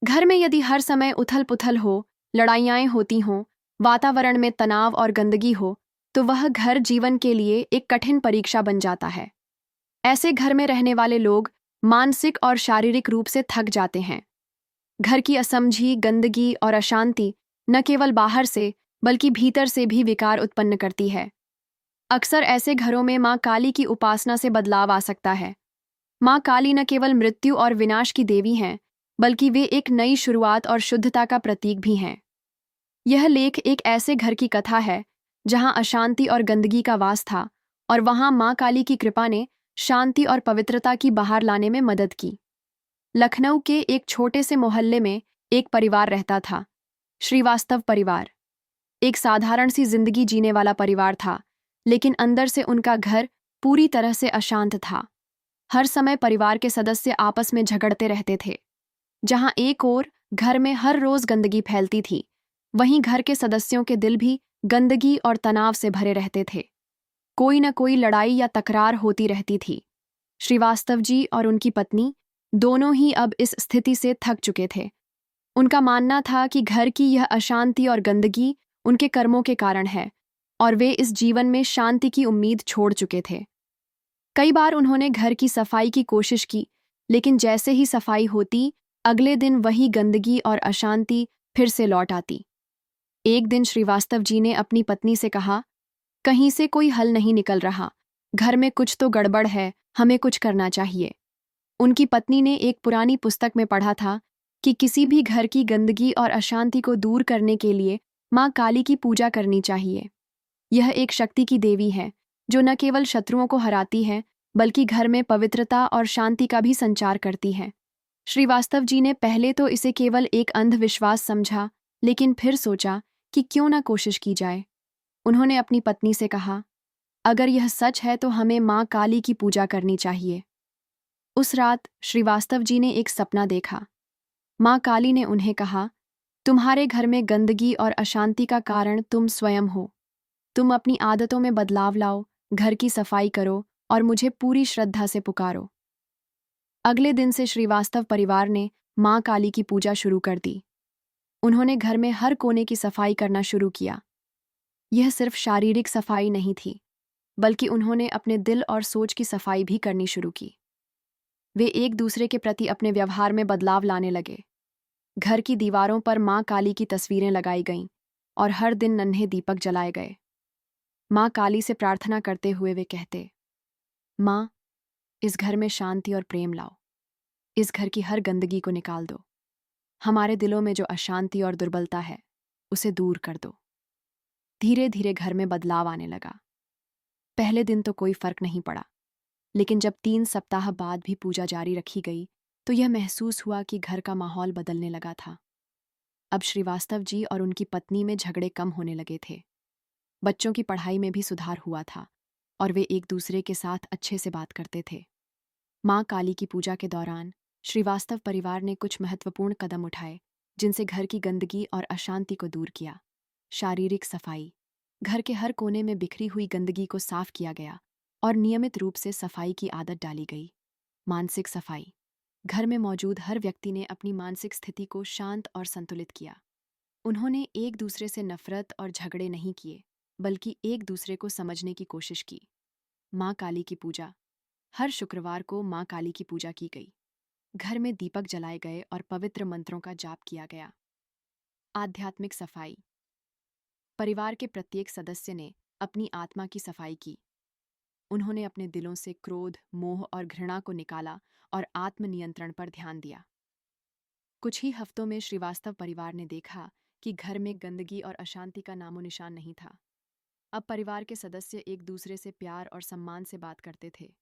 घर में यदि हर समय उथल-पुथल हो, लड़ाइयाँ होती हों, वातावरण में तनाव और गंदगी हो, तो वह घर जीवन के लिए एक कठिन परीक्षा बन जाता है। ऐसे घर में रहने वाले लोग मानसिक और शारीरिक रूप से थक जाते हैं। घर की असमझी, गंदगी और अशांति न केवल बाहर से, बल्कि भीतर से भी विकार उत्पन्न करती है। अक्सर ऐसे घरों में माँ काली की उपासना से बदलाव आ सकता है। माँ काली न केवल मृत्यु और विनाश की देवी हैं, बल्कि वे एक नई शुरुआत और शुद्धता का प्रतीक भी हैं। यह लेख एक ऐसे घर की कथा है जहाँ अशांति और गंदगी का वास था, और वहाँ माँ काली की कृपा ने शांति और पवित्रता की बहार लाने में मदद की। लखनऊ के एक छोटे से मोहल्ले में एक परिवार रहता था, श्रीवास्तव परिवार। एक साधारण सी जिंदगी जीने वाला परिवार था, लेकिन अंदर से उनका घर पूरी तरह से अशांत था। हर समय परिवार के सदस्य आपस में झगड़ते रहते थे। जहां एक ओर घर में हर रोज गंदगी फैलती थी, वहीं घर के सदस्यों के दिल भी गंदगी और तनाव से भरे रहते थे। कोई न कोई लड़ाई या तकरार होती रहती थी। श्रीवास्तव जी और उनकी पत्नी दोनों ही अब इस स्थिति से थक चुके थे। उनका मानना था कि घर की यह अशांति और गंदगी उनके कर्मों के कारण है, और वे इस जीवन में शांति की उम्मीद छोड़ चुके थे। कई बार उन्होंने घर की सफाई की कोशिश की, लेकिन जैसे ही सफाई होती, अगले दिन वही गंदगी और अशांति फिर से लौट आती। एक दिन श्रीवास्तव जी ने अपनी पत्नी से कहा, कहीं से कोई हल नहीं निकल रहा, घर में कुछ तो गड़बड़ है, हमें कुछ करना चाहिए। उनकी पत्नी ने एक पुरानी पुस्तक में पढ़ा था कि किसी भी घर की गंदगी और अशांति को दूर करने के लिए माँ काली की पूजा करनी चाहिए। यह एक शक्ति की देवी है जो न केवल शत्रुओं को हराती है, बल्कि घर में पवित्रता और शांति का भी संचार करती है। श्रीवास्तव जी ने पहले तो इसे केवल एक अंधविश्वास समझा, लेकिन फिर सोचा कि क्यों ना कोशिश की जाए। उन्होंने अपनी पत्नी से कहा, अगर यह सच है तो हमें माँ काली की पूजा करनी चाहिए। उस रात श्रीवास्तव जी ने एक सपना देखा। माँ काली ने उन्हें कहा, तुम्हारे घर में गंदगी और अशांति का कारण तुम स्वयं हो। तुम अपनी आदतों में बदलाव लाओ, घर की सफाई करो और मुझे पूरी श्रद्धा से पुकारो। अगले दिन से श्रीवास्तव परिवार ने माँ काली की पूजा शुरू कर दी। उन्होंने घर में हर कोने की सफाई करना शुरू किया। यह सिर्फ शारीरिक सफाई नहीं थी, बल्कि उन्होंने अपने दिल और सोच की सफाई भी करनी शुरू की। वे एक दूसरे के प्रति अपने व्यवहार में बदलाव लाने लगे। घर की दीवारों पर माँ काली की तस्वीरें लगाई गईं और हर दिन नन्हे दीपक जलाए गए। माँ काली से प्रार्थना करते हुए वे कहते, माँ, इस घर में शांति और प्रेम लाओ। इस घर की हर गंदगी को निकाल दो। हमारे दिलों में जो अशांति और दुर्बलता है, उसे दूर कर दो। धीरे धीरे घर में बदलाव आने लगा। पहले दिन तो कोई फर्क नहीं पड़ा, लेकिन जब 3 सप्ताह बाद भी पूजा जारी रखी गई, तो यह महसूस हुआ कि घर का माहौल बदलने लगा था। अब श्रीवास्तव जी और उनकी पत्नी में झगड़े कम होने लगे थे। बच्चों की पढ़ाई में भी सुधार हुआ था, और वे एक दूसरे के साथ अच्छे से बात करते थे। माँ काली की पूजा के दौरान श्रीवास्तव परिवार ने कुछ महत्वपूर्ण कदम उठाए, जिनसे घर की गंदगी और अशांति को दूर किया। शारीरिक सफाई, घर के हर कोने में बिखरी हुई गंदगी को साफ किया गया और नियमित रूप से सफाई की आदत डाली गई। मानसिक सफाई, घर में मौजूद हर व्यक्ति ने अपनी मानसिक स्थिति को शांत और संतुलित किया। उन्होंने एक दूसरे से नफरत और झगड़े नहीं किए, बल्कि एक दूसरे को समझने की कोशिश की। माँ काली की पूजा, हर शुक्रवार को माँ काली की पूजा की गई। घर में दीपक जलाए गए और पवित्र मंत्रों का जाप किया गया। आध्यात्मिक सफाई, परिवार के प्रत्येक सदस्य ने अपनी आत्मा की सफाई की। उन्होंने अपने दिलों से क्रोध, मोह और घृणा को निकाला और आत्मनियंत्रण पर ध्यान दिया। कुछ ही हफ्तों में श्रीवास्तव परिवार ने देखा कि घर में गंदगी और अशांति का नामो निशान नहीं था। अब परिवार के सदस्य एक दूसरे से प्यार और सम्मान से बात करते थे।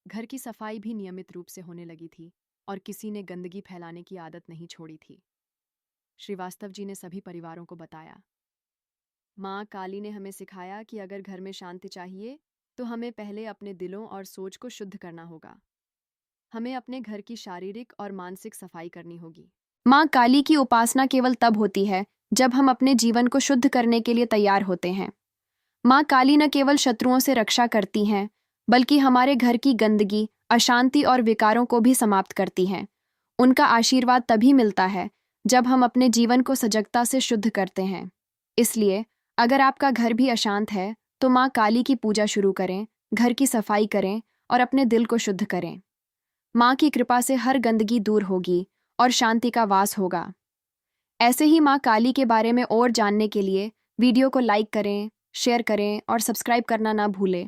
घर की सफाई भी नियमित रूप से होने लगी थी और किसी ने गंदगी फैलाने की आदत नहीं छोड़ी थी। श्रीवास्तव जी ने सभी परिवारों को बताया, माँ काली ने हमें सिखाया कि अगर घर में शांति चाहिए तो हमें पहले अपने दिलों और सोच को शुद्ध करना होगा। हमें अपने घर की शारीरिक और मानसिक सफाई करनी होगी। माँ काली की उपासना केवल तब होती है जब हम अपने जीवन को शुद्ध करने के लिए तैयार होते हैं। माँ काली न केवल शत्रुओं से रक्षा करती हैं, बल्कि हमारे घर की गंदगी, अशांति और विकारों को भी समाप्त करती हैं। उनका आशीर्वाद तभी मिलता है जब हम अपने जीवन को सजगता से शुद्ध करते हैं। इसलिए अगर आपका घर भी अशांत है तो माँ काली की पूजा शुरू करें, घर की सफाई करें और अपने दिल को शुद्ध करें। माँ की कृपा से हर गंदगी दूर होगी और शांति का वास होगा। ऐसे ही माँ काली के बारे में और जानने के लिए वीडियो को लाइक करें, शेयर करें और सब्सक्राइब करना ना भूलें।